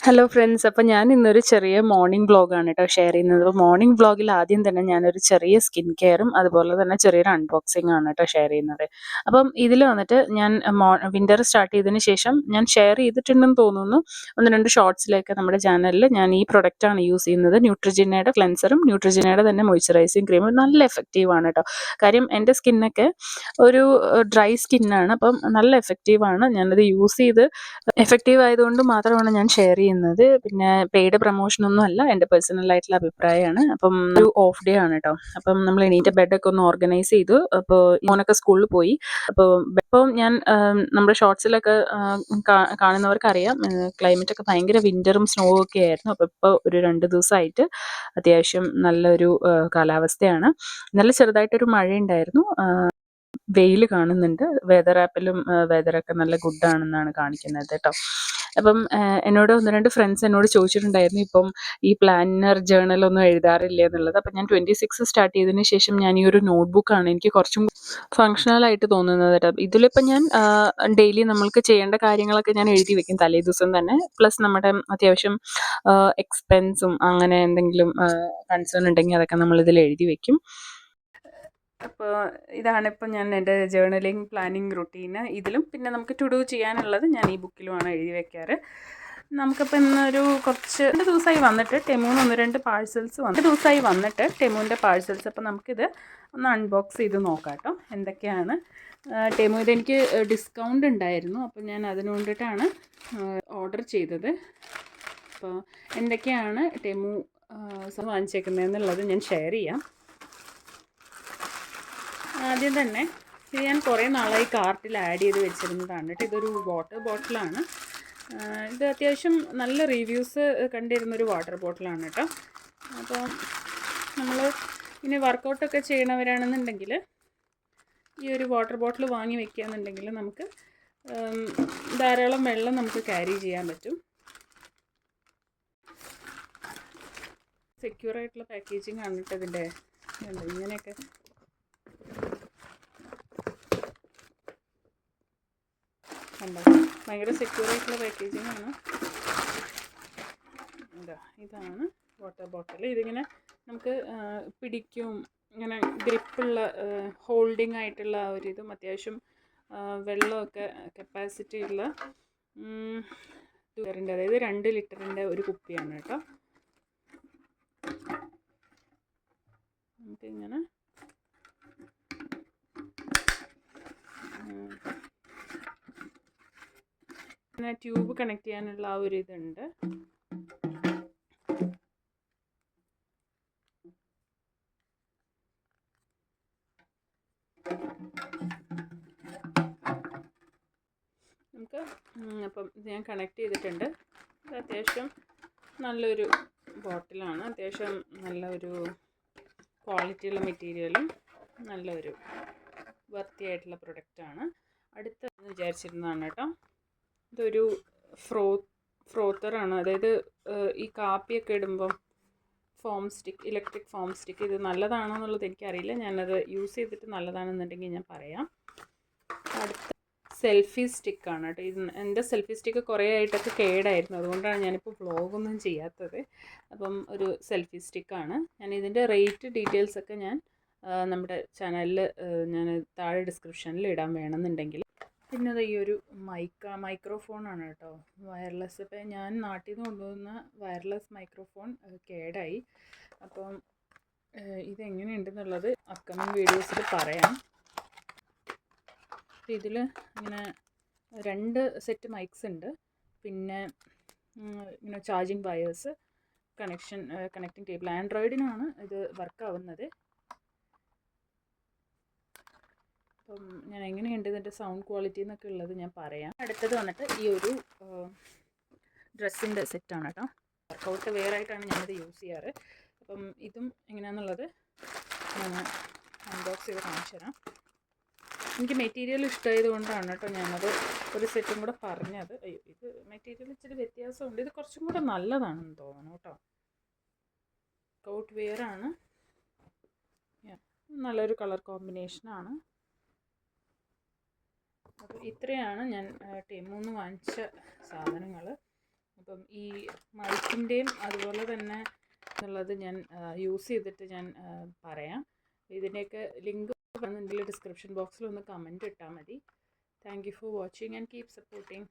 Hello friends. അപ്പോൾ ഞാൻ ഇന്നൊരു ചെറിയ മോർണിംഗ് വ്ളോഗാണ് കേട്ടോ ഷെയർ ചെയ്യുന്നത്. മോർണിംഗ് വ്ളോഗിൽ ആദ്യം തന്നെ ഞാനൊരു ചെറിയ സ്കിൻ കെയറും അതുപോലെ തന്നെ ചെറിയൊരു അൺബോക്സിംഗ് ആണ് കേട്ടോ ഷെയർ ചെയ്യുന്നത്. അപ്പം ഇതിൽ വന്നിട്ട് ഞാൻ വിൻ്റർ സ്റ്റാർട്ട് ചെയ്തതിന് ശേഷം ഞാൻ ഷെയർ ചെയ്തിട്ടുണ്ടെന്ന് തോന്നുന്നു. 1-2 ഷോർട്സിലേക്ക് നമ്മുടെ ചാനലിൽ ഞാൻ ഈ പ്രൊഡക്റ്റാണ് യൂസ് ചെയ്യുന്നത്. ന്യൂട്രിജിനയുടെ ക്ലെൻസറും ന്യൂട്രിജിനയുടെ തന്നെ മോയ്സ്ചറൈസിങ് ക്രീമും നല്ല എഫക്റ്റീവാണ് കേട്ടോ. കാര്യം എൻ്റെ സ്കിന്നൊക്കെ ഒരു ഡ്രൈ സ്കിന്നാണ്. അപ്പം നല്ല എഫക്റ്റീവാണ്. ഞാനത് യൂസ് ചെയ്ത് എഫക്റ്റീവ് ആയതുകൊണ്ട് മാത്രമാണ് ഞാൻ ഷെയർ ചെയ്യുന്നത്. പിന്നെ പെയ്ഡ് പ്രൊമോഷനൊന്നും അല്ല, എൻ്റെ പേഴ്സണൽ ആയിട്ടുള്ള അഭിപ്രായമാണ്. അപ്പം ഒരു ഓഫ് ഡേ ആണ് കേട്ടോ. അപ്പം നമ്മൾ എണീറ്റ് ബെഡൊക്കെ ഒന്ന് ഓർഗനൈസ് ചെയ്തു. അപ്പോൾ മോനൊക്കെ സ്കൂളിൽ പോയി. അപ്പോൾ ഞാൻ നമ്മുടെ ഷോർട്സിലൊക്കെ കാണുന്നവർക്കറിയാം, ക്ലൈമറ്റൊക്കെ ഭയങ്കര വിൻ്ററും സ്നോ ഒക്കെ ആയിരുന്നു. അപ്പോൾ ഇപ്പോൾ ഒരു 2 ദിവസമായിട്ട് അത്യാവശ്യം നല്ലൊരു കാലാവസ്ഥയാണ്. നല്ല ചെറുതായിട്ടൊരു മഴയുണ്ടായിരുന്നു. വെയിൽ കാണുന്നുണ്ട്. വെതർ ആപ്പിലും വെതറൊക്കെ നല്ല ഗുഡാണെന്നാണ് കാണിക്കുന്നത് കേട്ടോ. അപ്പം എന്നോട് 1-2 ഫ്രണ്ട്സ് എന്നോട് ചോദിച്ചിട്ടുണ്ടായിരുന്നു, ഇപ്പം ഈ പ്ലാനർ ജേർണലൊന്നും എഴുതാറില്ല എന്നുള്ളത്. അപ്പം ഞാൻ 26 സ്റ്റാർട്ട് ചെയ്തതിന് ശേഷം ഞാൻ ഈ ഒരു നോട്ട്ബുക്കാണ് എനിക്ക് കുറച്ചും ഫങ്ഷണലായിട്ട് തോന്നുന്നത് കേട്ടോ. ഇതിലിപ്പം ഞാൻ ഡെയിലി നമ്മൾക്ക് ചെയ്യേണ്ട കാര്യങ്ങളൊക്കെ ഞാൻ എഴുതി വെക്കും തലേ ദിവസം തന്നെ. പ്ലസ് നമ്മുടെ അത്യാവശ്യം എക്സ്പെൻസും അങ്ങനെ എന്തെങ്കിലും കൺസേൺ ഉണ്ടെങ്കിൽ അതൊക്കെ നമ്മളിതിൽ എഴുതി വെക്കും. അപ്പോൾ ഇതാണിപ്പോൾ ഞാൻ എൻ്റെ ജേർണലിങ് പ്ലാനിങ് റുട്ടീന്. ഇതിലും പിന്നെ നമുക്ക് ടു ഡു ചെയ്യാനുള്ളത് ഞാൻ ഈ ബുക്കിലുമാണ് എഴുതി വെക്കാറ്. നമുക്കിപ്പോൾ ഇന്നൊരു കുറച്ച് 2 ദിവസമായി വന്നിട്ട് ടെമൂന്ന് 1-2 പാഴ്സൽസ് വന്നിട്ട് ടെമുവിൻ്റെ പാഴ്സൽസ്. അപ്പോൾ നമുക്കിത് ഒന്ന് അൺബോക്സ് ചെയ്ത് നോക്കാം കേട്ടോ എന്തൊക്കെയാണ്. ടെമു ഇതെനിക്ക് ഡിസ്കൗണ്ട് ഉണ്ടായിരുന്നു, അപ്പോൾ ഞാൻ അതിന് വേണ്ടിയിട്ടാണ് ഓർഡർ ചെയ്തത്. അപ്പോൾ എന്തൊക്കെയാണ് ടെമു വാങ്ങിച്ചേക്കുന്നതെന്നുള്ളത് ഞാൻ ഷെയർ ചെയ്യാം. ആദ്യം തന്നെ ഇത് ഞാൻ കുറേ നാളായി കാർട്ടിൽ ആഡ് ചെയ്ത് വെച്ചിരുന്നതാണ് കേട്ടോ. ഇതൊരു വാട്ടർ ബോട്ടിലാണ്. ഇത് അത്യാവശ്യം നല്ല റിവ്യൂസ് കണ്ടിരുന്നൊരു വാട്ടർ ബോട്ടിലാണ് കേട്ടോ. അപ്പോൾ നമ്മൾ ഇനി വർക്കൗട്ടൊക്കെ ചെയ്യണവരാണെന്നുണ്ടെങ്കിൽ ഈ ഒരു വാട്ടർ ബോട്ടിൽ വാങ്ങി വെക്കുകയെന്നുണ്ടെങ്കിൽ നമുക്ക് ധാരാളം വെള്ളം നമുക്ക് ക്യാരി ചെയ്യാൻ പറ്റും. സെക്യൂറായിട്ടുള്ള പാക്കേജിങ് ആണ് കേട്ടോ ഇതിൻ്റെ. ഇങ്ങനെയൊക്കെ കണ്ടോ, ഭയങ്കര സെക്യൂറായിട്ടുള്ള പാക്കേജിങ് ആണ്. ഇതാണ് വാട്ടർ ബോട്ടിൽ. ഇതിങ്ങനെ നമുക്ക് പിടിക്കും, ഇങ്ങനെ ഗ്രിപ്പുള്ള ഹോൾഡിംഗ് ആയിട്ടുള്ള ഒരിതും അത്യാവശ്യം വെള്ളമൊക്കെ കപ്പാസിറ്റി ഉള്ള ലിറ്ററിൻ്റെ, അതായത് 2 ലിറ്ററിൻ്റെ ഒരു കുപ്പിയാണ് കേട്ടോ. നമുക്കിങ്ങനെ ട്യൂബ് കണക്ട് ചെയ്യാനുള്ള ആ ഒരു ഇതുണ്ട്. നമുക്ക് അപ്പം ഇത് ഞാൻ കണക്ട് ചെയ്തിട്ടുണ്ട്. ഇത് അത്യാവശ്യം നല്ലൊരു ബോട്ടിലാണ്. അത്യാവശ്യം നല്ലൊരു ക്വാളിറ്റിയുള്ള മെറ്റീരിയലും നല്ലൊരു വർത്തിയായിട്ടുള്ള പ്രൊഡക്റ്റാണ്. അടുത്തെന്ന് വിചാരിച്ചിരുന്നതാണ് കേട്ടോ. ഇതൊരു ഫ്രോത്തറാണ്. അതായത് ഈ കാപ്പിയൊക്കെ ഇടുമ്പം foam stick, electric foam stick. ഇത് നല്ലതാണോ എന്നുള്ളത് എനിക്കറിയില്ല. ഞാനത് യൂസ് ചെയ്തിട്ട് നല്ലതാണെന്നുണ്ടെങ്കിൽ ഞാൻ പറയാം. അടുത്ത സെൽഫി സ്റ്റിക്കാണ് കേട്ടോ. ഇത് എൻ്റെ സെൽഫി സ്റ്റിക്ക് കുറേ ആയിട്ടൊക്കെ കേടായിരുന്നു, അതുകൊണ്ടാണ് ഞാനിപ്പോൾ വ്ളോഗൊന്നും ചെയ്യാത്തത്. അപ്പം ഒരു സെൽഫി സ്റ്റിക്കാണ്. ഞാൻ ഇതിൻ്റെ റേറ്റ് ഡീറ്റെയിൽസൊക്കെ ഞാൻ നമ്മുടെ ചാനലിൽ ഞാൻ താഴെ ഡിസ്ക്രിപ്ഷനിൽ ഇടാൻ വേണമെന്നുണ്ടെങ്കിൽ. പിന്നെ ഈ ഒരു മൈക്രോഫോണാണ് കേട്ടോ, വയർലെസ്. ഇപ്പം ഞാൻ നാട്ടിൽ നിന്ന് കൊണ്ടുവന്ന വയർലെസ് മൈക്രോഫോൺ കേടായി. അപ്പം ഇതെങ്ങനെയുണ്ടെന്നുള്ളത് അപ്കമിങ് വീഡിയോസിൽ പറയാം. ഇതിൽ ഇങ്ങനെ 2 സെറ്റ് മൈക്സ് ഉണ്ട്. പിന്നെ ഇങ്ങനെ ചാർജിങ് വയേഴ്സ്, കണക്റ്റിംഗ് കേബിൾ. ആൻഡ്രോയിഡിനാണ് ഇത് വർക്കാവുന്നത്. അപ്പം ഞാൻ എങ്ങനെയുണ്ട് ഇതിൻ്റെ സൗണ്ട് ക്വാളിറ്റി എന്നൊക്കെ ഉള്ളത് ഞാൻ പറയാം. അടുത്തത് വന്നിട്ട് ഈ ഒരു ഡ്രസ്സിൻ്റെ സെറ്റാണ് കേട്ടോ. വർക്കൗട്ട് വെയർ ആയിട്ടാണ് ഞാനിത് യൂസ് ചെയ്യാറ്. അപ്പം ഇതും എങ്ങനെയാണെന്നുള്ളത് ഞാൻ അൺബോക്സ് ചെയ്ത് കാണിച്ചു തരാം. എനിക്ക് മെറ്റീരിയൽ ഇഷ്ടമായത് കൊണ്ടാണ് കേട്ടോ ഞാനത് ഒരു സെറ്റും കൂടെ പറഞ്ഞത്. അയ്യോ, ഇത് മെറ്റീരിയൽ ഇച്ചിരി വ്യത്യാസമുണ്ട്. ഇത് കുറച്ചും കൂടെ നല്ലതാണെന്ന് തോന്നുന്നു കേട്ടോ. വർക്കൗട്ട് വെയർ ആണ്, നല്ലൊരു കളർ കോമ്പിനേഷനാണ്. അപ്പോൾ ഇത്രയാണ് ഞാൻ ടെമുന്ന് വാങ്ങിച്ച സാധനങ്ങൾ. അപ്പം ഈ മൾച്ചിൻ്റെയും അതുപോലെ തന്നെ എന്നുള്ളത് ഞാൻ യൂസ് ചെയ്തിട്ട് ഞാൻ പറയാം. ഇതിൻ്റെയൊക്കെ ലിങ്ക് വേണമെന്നുണ്ടെങ്കിൽ ഡിസ്ക്രിപ്ഷൻ ബോക്സിൽ ഒന്ന് കമൻറ്റ് ഇട്ടാൽ മതി. Thank you for watching and keep supporting.